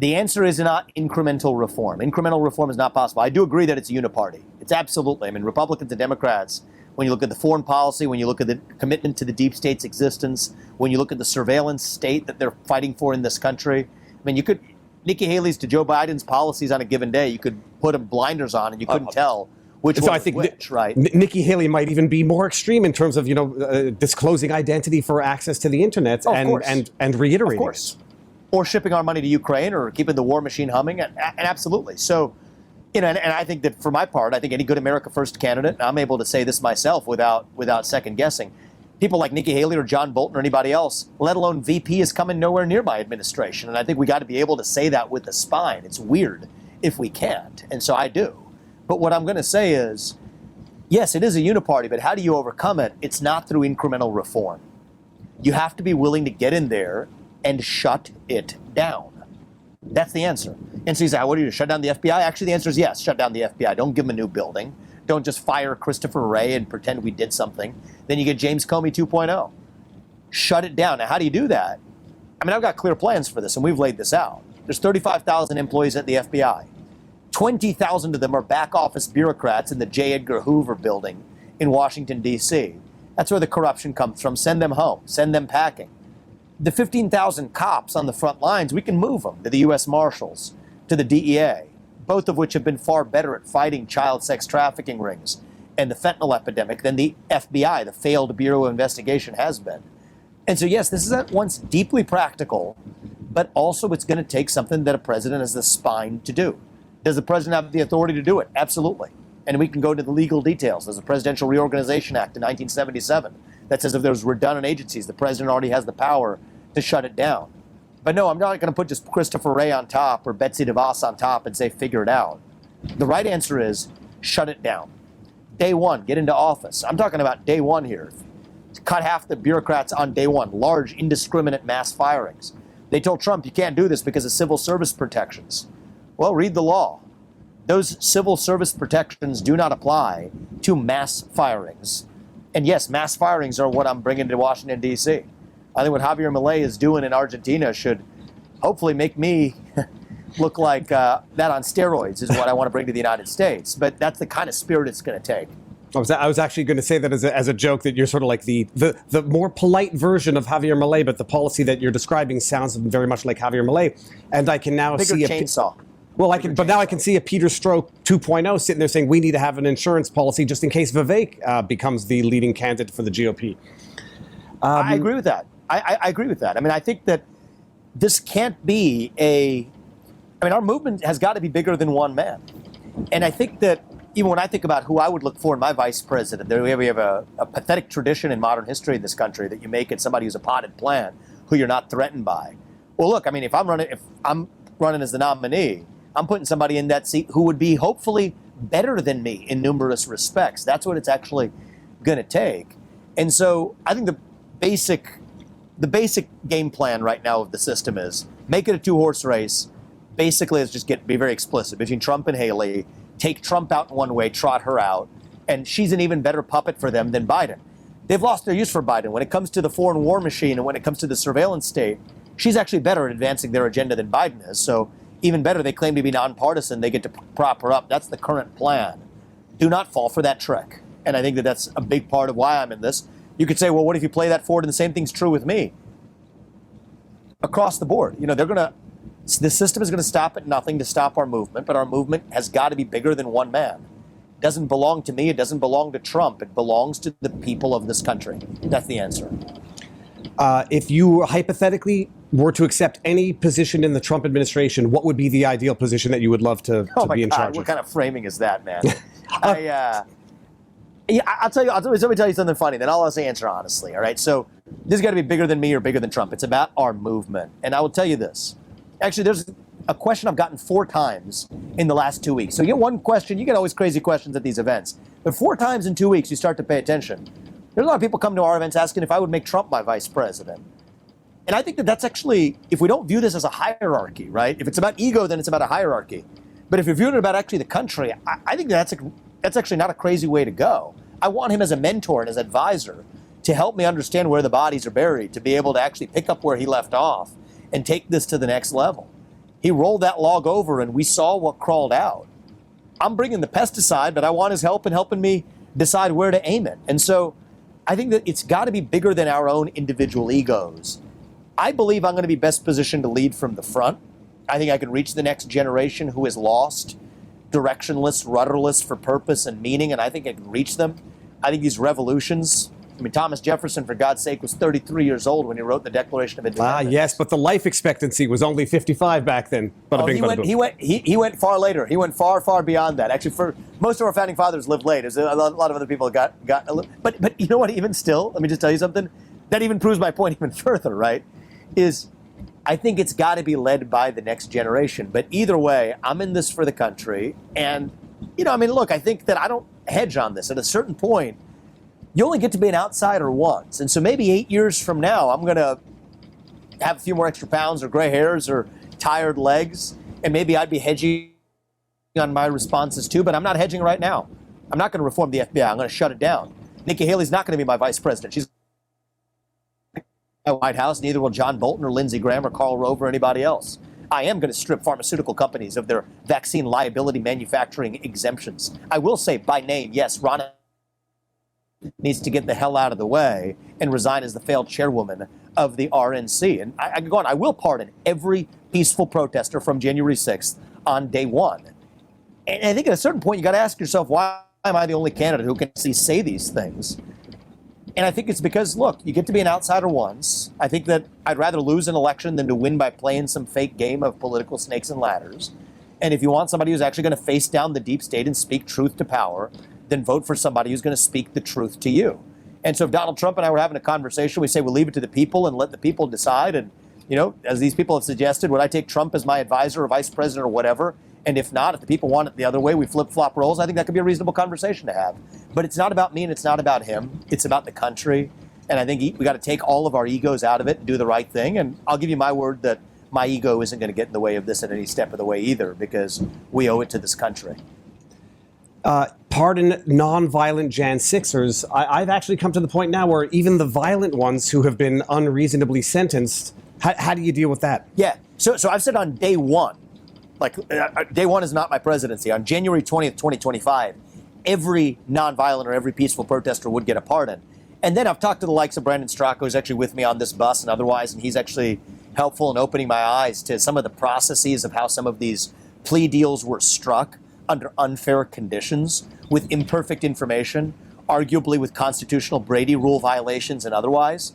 The answer is not incremental reform. Incremental reform is not possible. I do agree that it's a uniparty. It's absolutely. I mean, Republicans and Democrats, when you look at the foreign policy, when you look at the commitment to the deep state's existence, when you look at the surveillance state that they're fighting for in this country, I mean, Nikki Haley's to Joe Biden's policies on a given day, you could put a blinders on and you couldn't tell which one was which, right? Nikki Haley might even be more extreme in terms of, disclosing identity for access to the internet and reiterating it. Or shipping our money to Ukraine or keeping the war machine humming, and absolutely. So, and I think that for my part, I think any good America First candidate, and I'm able to say this myself without second guessing, people like Nikki Haley or John Bolton or anybody else, let alone VP, is coming nowhere near my administration. And I think we got to be able to say that with a spine. It's weird if we can't. And so I do. But what I'm going to say is, yes, it is a uniparty, but how do you overcome it? It's not through incremental reform. You have to be willing to get in there and shut it down. That's the answer. And so you say, what do you do, shut down the FBI? Actually, the answer is yes, shut down the FBI. Don't give them a new building. Don't just fire Christopher Wray and pretend we did something. Then you get James Comey 2.0. Shut it down. Now, how do you do that? I mean, I've got clear plans for this, and we've laid this out. There's 35,000 employees at the FBI. 20,000 of them are back office bureaucrats in the J. Edgar Hoover building in Washington, D.C. That's where the corruption comes from. Send them home. Send them packing. The 15,000 cops on the front lines, we can move them to the U.S. Marshals, to the DEA, both of which have been far better at fighting child sex trafficking rings and the fentanyl epidemic than the FBI, the failed Bureau of Investigation, has been. And so, yes, this is at once deeply practical, but also it's going to take something that a president has the spine to do. Does the president have the authority to do it? Absolutely. And we can go to the legal details. There's a Presidential Reorganization Act in 1977 that says if there's redundant agencies, the president already has the power to shut it down. But no, I'm not going to put just Christopher Wray on top or Betsy DeVos on top and say, figure it out. The right answer is shut it down. Day one, get into office. I'm talking about day one here. Cut half the bureaucrats on day one, large, indiscriminate mass firings. They told Trump, you can't do this because of civil service protections. Well, read the law. Those civil service protections do not apply to mass firings. And yes, mass firings are what I'm bringing to Washington, D.C. I think what Javier Milei is doing in Argentina should hopefully make me look like that on steroids is what I want to bring to the United States. But that's the kind of spirit it's going to take. I was actually going to say that as a joke, that you're sort of like the more polite version of Javier Milei, but the policy that you're describing sounds very much like Javier Milei. And I can now see a chainsaw. Well, now I can see a Peter Strzok 2.0 sitting there saying we need to have an insurance policy just in case Vivek becomes the leading candidate for the GOP. I agree with that. I agree with that. I mean, I think that this can't be our movement has got to be bigger than one man. And I think that even when I think about who I would look for in my vice president, we have a pathetic tradition in modern history in this country that you make it somebody who's a potted plant, who you're not threatened by. Well, look, I mean, if I'm running as the nominee, I'm putting somebody in that seat who would be hopefully better than me in numerous respects. That's what it's actually going to take. And so I think the basic game plan right now of the system is make it a two-horse race. Basically, it's just be very explicit between Trump and Haley. Take Trump out in one way, trot her out, and she's an even better puppet for them than Biden. They've lost their use for Biden. When it comes to the foreign war machine and when it comes to the surveillance state, she's actually better at advancing their agenda than Biden is. So even better, they claim to be nonpartisan. They get to prop her up. That's the current plan. Do not fall for that trick. And I think that that's a big part of why I'm in this. You could say, well, what if you play that forward and the same thing's true with me? Across the board, the system is going to stop at nothing to stop our movement, but our movement has got to be bigger than one man. It doesn't belong to me. It doesn't belong to Trump. It belongs to the people of this country. That's the answer. If you hypothetically were to accept any position in the Trump administration, what would be the ideal position that you would love to be in charge of? What kind of framing is that, man? I'll tell you. Let me tell you something funny. Then I'll also answer honestly. All right. So this has got to be bigger than me or bigger than Trump. It's about our movement. And I will tell you this. Actually, there's a question I've gotten 4 times in the last 2 weeks. So you get one question. You get always crazy questions at these events. But 4 times in 2 weeks, you start to pay attention. There's a lot of people come to our events asking if I would make Trump my vice president. And I think that that's actually, if we don't view this as a hierarchy, right? If it's about ego, then it's about a hierarchy. But if you're viewing it about actually the country, I think that's actually not a crazy way to go. I want him as a mentor and as an advisor to help me understand where the bodies are buried, to be able to actually pick up where he left off and take this to the next level. He rolled that log over and we saw what crawled out. I'm bringing the pesticide, but I want his help in helping me decide where to aim it. And so I think that it's got to be bigger than our own individual egos. I believe I'm going to be best positioned to lead from the front. I think I can reach the next generation who is lost, directionless, rudderless for purpose and meaning, and I think I can reach them. I think these revolutions, Thomas Jefferson, for God's sake, was 33 years old when he wrote the Declaration of Independence. Yes, but the life expectancy was only 55 back then. He went far later. He went far, far beyond that. Actually, for most of our founding fathers lived late. There's a lot of other people got but you know what? Even still, let me just tell you something. That even proves my point even further, right? Is I think it's got to be led by the next generation. But either way, I'm in this for the country. And, look, I think that I don't hedge on this. At a certain point, you only get to be an outsider once. And so maybe 8 years from now, I'm going to have a few more extra pounds or gray hairs or tired legs. And maybe I'd be hedging on my responses too. But I'm not hedging right now. I'm not going to reform the FBI. I'm going to shut it down. Nikki Haley's not going to be my vice president. She's White House, neither will John Bolton or Lindsey Graham or Karl Rove or anybody else. I am going to strip pharmaceutical companies of their vaccine liability manufacturing exemptions. I will say by name, yes, Ron needs to get the hell out of the way and resign as the failed chairwoman of the RNC. And I can go on. I will pardon every peaceful protester from January 6th on day one. And I think at a certain point, you got to ask yourself, why am I the only candidate who can actually say these things? And I think it's because, look, you get to be an outsider once. I think that I'd rather lose an election than to win by playing some fake game of political snakes and ladders. And if you want somebody who's actually going to face down the deep state and speak truth to power, then vote for somebody who's going to speak the truth to you. And so if Donald Trump and I were having a conversation, we say we'll leave it to the people and let the people decide. And, as these people have suggested, would I take Trump as my advisor or vice president or whatever? And if not, if the people want it the other way, we flip-flop roles. I think that could be a reasonable conversation to have. But it's not about me and it's not about him. It's about the country. And I think we got to take all of our egos out of it and do the right thing. And I'll give you my word that my ego isn't going to get in the way of this at any step of the way either, because we owe it to this country. Pardon nonviolent Jan 6ers. I've actually come to the point now where even the violent ones who have been unreasonably sentenced, how do you deal with that? Yeah. So I've said on day one, day one is not my presidency. On January 20th, 2025, every nonviolent or every peaceful protester would get a pardon. And then I've talked to the likes of Brandon Straka, who's actually with me on this bus and otherwise, and he's actually helpful in opening my eyes to some of the processes of how some of these plea deals were struck under unfair conditions with imperfect information, arguably with constitutional Brady rule violations and otherwise.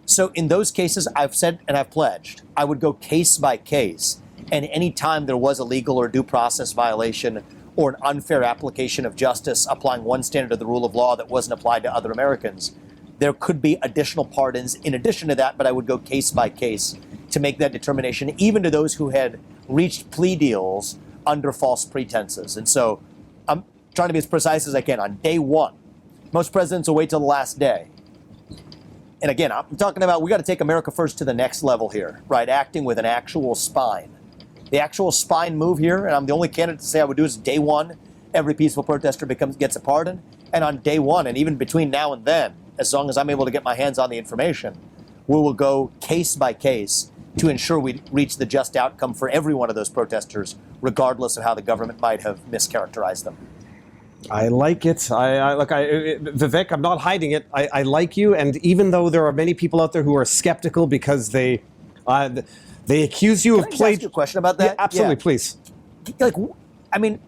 So in those cases, I've said and I've pledged, I would go case by case. And any time there was a legal or due process violation or an unfair application of justice applying one standard of the rule of law that wasn't applied to other Americans, there could be additional pardons in addition to that, but I would go case by case to make that determination, even to those who had reached plea deals under false pretenses. And so I'm trying to be as precise as I can. On day one, most presidents will wait till the last day. And again, I'm talking about we got to take America first to the next level here, right? Acting with an actual spine. The actual spine move here, and I'm the only candidate to say I would do is day one, every peaceful protester gets a pardon. And on day one, and even between now and then, as long as I'm able to get my hands on the information, we will go case by case to ensure we reach the just outcome for every one of those protesters, regardless of how the government might have mischaracterized them. I like it. Vivek, I'm not hiding it. I like you, and even though there are many people out there who are skeptical because they accuse you of Can I ask you a question about that? Yeah, absolutely, please. Like, I mean,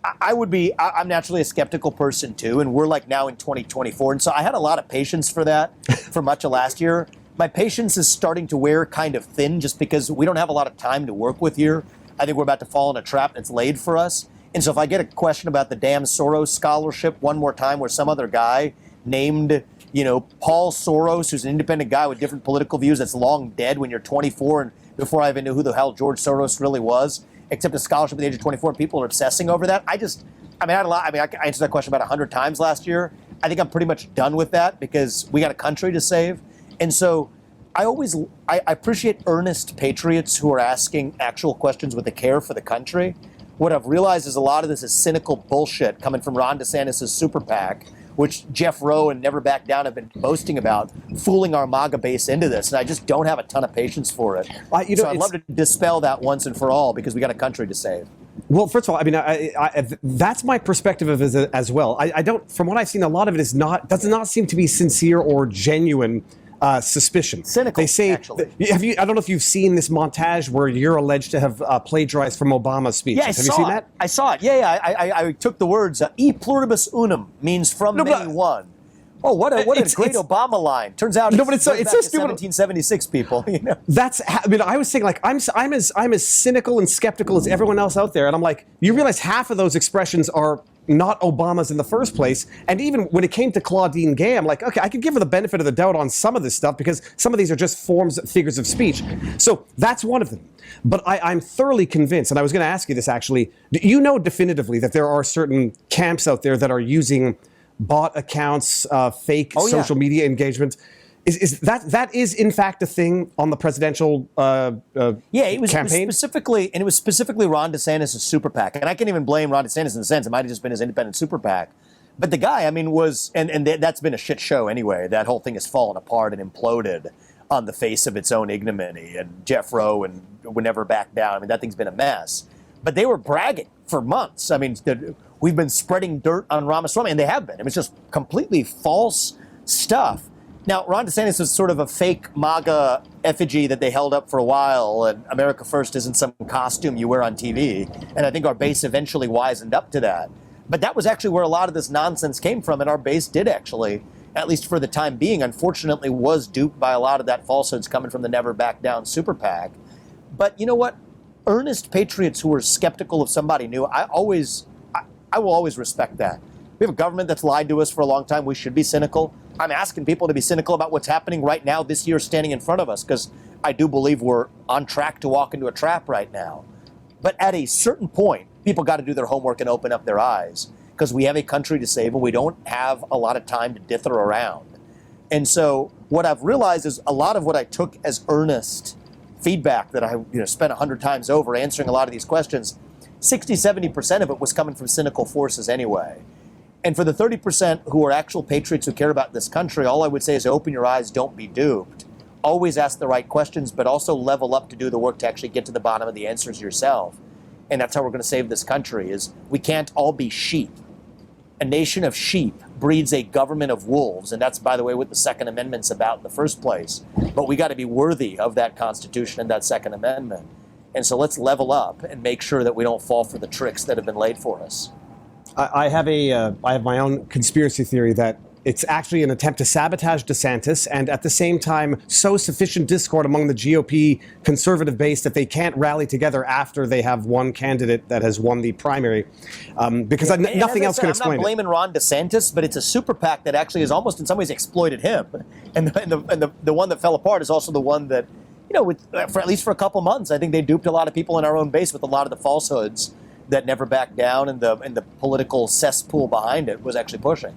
I'm naturally a skeptical person too, and we're like now in 2024, and so I had a lot of patience for that for much of last year. My patience is starting to wear kind of thin just because we don't have a lot of time to work with here. I think we're about to fall in a trap that's laid for us. And so if I get a question about the damn Soros scholarship one more time where some other guy named, Paul Soros, who's an independent guy with different political views that's long dead when you're 24 and before I even knew who the hell George Soros really was, except a scholarship at the age of 24, people are obsessing over that. I answered that question about 100 times last year. I think I'm pretty much done with that because we got a country to save. And so I appreciate earnest patriots who are asking actual questions with a care for the country. What I've realized is a lot of this is cynical bullshit coming from Ron DeSantis' super PAC, which Jeff Rowe and Never Back Down have been boasting about, fooling our MAGA base into this. And I just don't have a ton of patience for it. So I'd love to dispel that once and for all because we got a country to save. Well, first of all, I mean, that's my perspective of it as well. I don't, from what I've seen, a lot of it does not seem to be sincere or genuine suspicion. Cynical, they say, actually. I don't know if you've seen this montage where you're alleged to have plagiarized from Obama's speeches. Yeah, have you seen that? I saw it. Yeah. I took the words, e pluribus unum means from many one. Oh, what a great Obama line. Turns out it's so stupid. 1776 people, That's, I mean, I was saying, like, I'm as cynical and skeptical as everyone else out there. And I'm like, you realize half of those expressions are not Obama's in the first place. And even when it came to Claudine Gay, I'm like, okay, I could give her the benefit of the doubt on some of this stuff because some of these are just figures of speech. So that's one of them. But I'm thoroughly convinced, and I was going to ask you this actually, you know definitively that there are certain camps out there that are using bot accounts, fake social media engagement. Is that is in fact a thing on the presidential it was campaign? It was specifically Ron DeSantis' super PAC. And I can't even blame Ron DeSantis in the sense it might have just been his independent super PAC. But the guy, I mean, was, and that's been a shit show anyway. That whole thing has fallen apart and imploded on the face of its own ignominy. And Jeff Rowe and would never back down. I mean, that thing's been a mess. But they were bragging for months. I mean, we've been spreading dirt on Ramaswamy, and they have been. It was just completely false stuff. Now, Ron DeSantis is sort of a fake MAGA effigy that they held up for a while, and America First isn't some costume you wear on TV. And I think our base eventually wisened up to that. But that was actually where a lot of this nonsense came from, and our base did actually, at least for the time being, unfortunately was duped by a lot of that falsehoods coming from the Never Back Down super PAC. But you know what? Earnest patriots who are skeptical of somebody new, I will always respect that. We have a government that's lied to us for a long time. We should be cynical. I'm asking people to be cynical about what's happening right now this year standing in front of us because I do believe we're on track to walk into a trap right now. But at a certain point, people got to do their homework and open up their eyes because we have a country to save and we don't have a lot of time to dither around. And so what I've realized is a lot of what I took as earnest feedback that I spent 100 times over answering a lot of these questions, 60-70% of it was coming from cynical forces anyway. And for the 30% who are actual patriots who care about this country, all I would say is open your eyes, don't be duped. Always ask the right questions, but also level up to do the work to actually get to the bottom of the answers yourself. And that's how we're going to save this country, is we can't all be sheep. A nation of sheep breeds a government of wolves, and that's, by the way, what the Second Amendment's about in the first place. But we got to be worthy of that Constitution and that Second Amendment. And so let's level up and make sure that we don't fall for the tricks that have been laid for us. I have my own conspiracy theory that it's actually an attempt to sabotage DeSantis and at the same time sow sufficient discord among the GOP conservative base that they can't rally together after they have one candidate that has won the primary because nothing else can explain it. I'm not blaming Ron DeSantis, but it's a super PAC that actually has almost in some ways exploited him. And the one that fell apart is also the one that, for at least for a couple months, I think they duped a lot of people in our own base with a lot of the falsehoods that Never Back Down and the political cesspool behind it was actually pushing.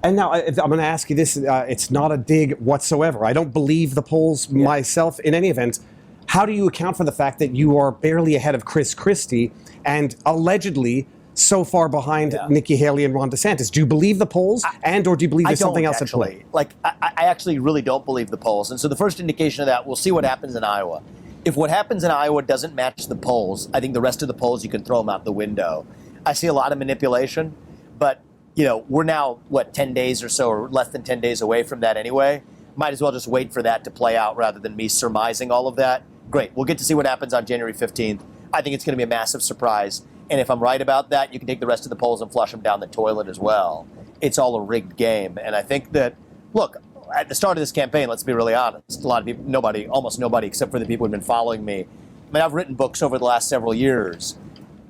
And now I'm going to ask you this. It's not a dig whatsoever. I don't believe the polls myself in any event. How do you account for the fact that you are barely ahead of Chris Christie and allegedly so far behind Nikki Haley and Ron DeSantis? Do you believe the polls or do you believe there's something else at play? I actually really don't believe the polls. And so the first indication of that, we'll see what happens in Iowa. If what happens in Iowa doesn't match the polls, I think the rest of the polls, you can throw them out the window. I see a lot of manipulation, But, we're now, 10 days or so, or less than 10 days away from that anyway. Might as well just wait for that to play out rather than me surmising all of that. Great. We'll get to see what happens on January 15th. I think it's going to be a massive surprise. And if I'm right about that, you can take the rest of the polls and flush them down the toilet as well. It's all a rigged game. And I think that, look, at the start of this campaign, let's be really honest, a lot of people, almost nobody except for the people who've been following me. I mean, I've written books over the last several years.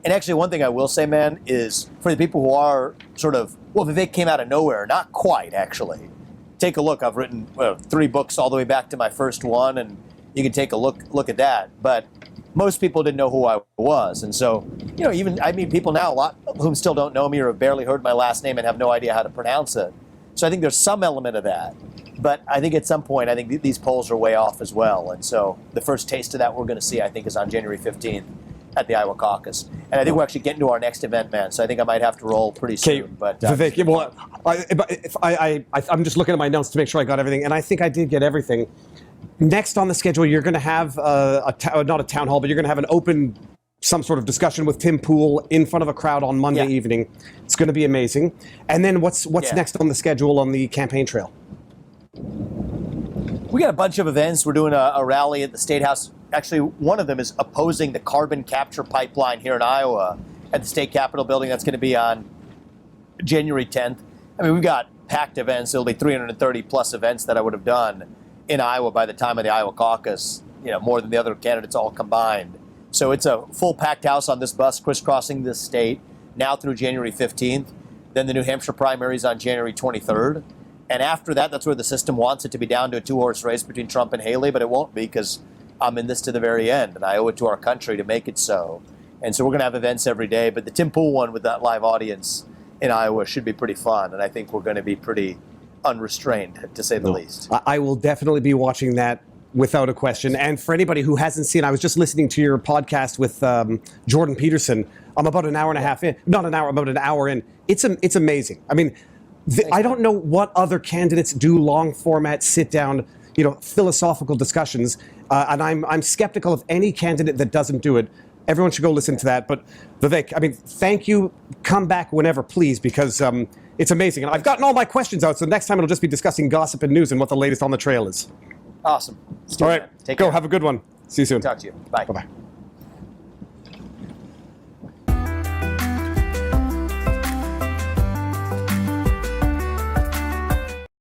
And actually, one thing I will say, man, is for the people who are sort of, Vivek came out of nowhere. Not quite, actually. Take a look. I've written 3 books all the way back to my first one, and you can take a look at that. But most people didn't know who I was. And so, even I meet people now, a lot of whom still don't know me or have barely heard my last name and have no idea how to pronounce it. So I think there's some element of that. But I think at some point, I think these polls are way off as well. And so the first taste of that we're going to see, I think, is on January 15th at the Iowa caucus. And I think we're actually getting to our next event, man. So I think I might have to roll pretty soon. But Vivek, well, I'm just looking at my notes to make sure I got everything. And I think I did get everything. Next on the schedule, you're going to have not a town hall, but you're going to have an open, some sort of discussion with Tim Pool in front of a crowd on Monday evening. It's going to be amazing. And then what's next on the schedule on the campaign trail? We got a bunch of events. We're doing a rally at the State House. Actually, one of them is opposing the carbon capture pipeline here in Iowa at the State Capitol building. That's going to be on January 10th. I mean, we've got packed events. There'll be 330 plus events that I would have done in Iowa by the time of the Iowa caucus, more than the other candidates all combined. So it's a full packed house on this bus crisscrossing this state now through January 15th. Then the New Hampshire primaries on January 23rd. And after that, that's where the system wants it to be down to a 2-horse race between Trump and Haley, but it won't be because I'm in this to the very end, and I owe it to our country to make it so. And so we're going to have events every day, but the Tim Pool one with that live audience in Iowa should be pretty fun, and I think we're going to be pretty unrestrained, to say the least. I will definitely be watching that without a question. And for anybody who hasn't seen, I was just listening to your podcast with Jordan Peterson. I'm about an hour and a half in. Not an hour, about an hour in. It's amazing. I mean, I don't know what other candidates do long format, sit down, philosophical discussions. And I'm skeptical of any candidate that doesn't do it. Everyone should go listen to that. But Vivek, I mean, thank you. Come back whenever, please, because it's amazing. And I've gotten all my questions out, so next time it'll just be discussing gossip and news and what the latest on the trail is. Awesome. All right. Take care. Go. Have a good one. See you soon. Talk to you. Bye. Bye-bye.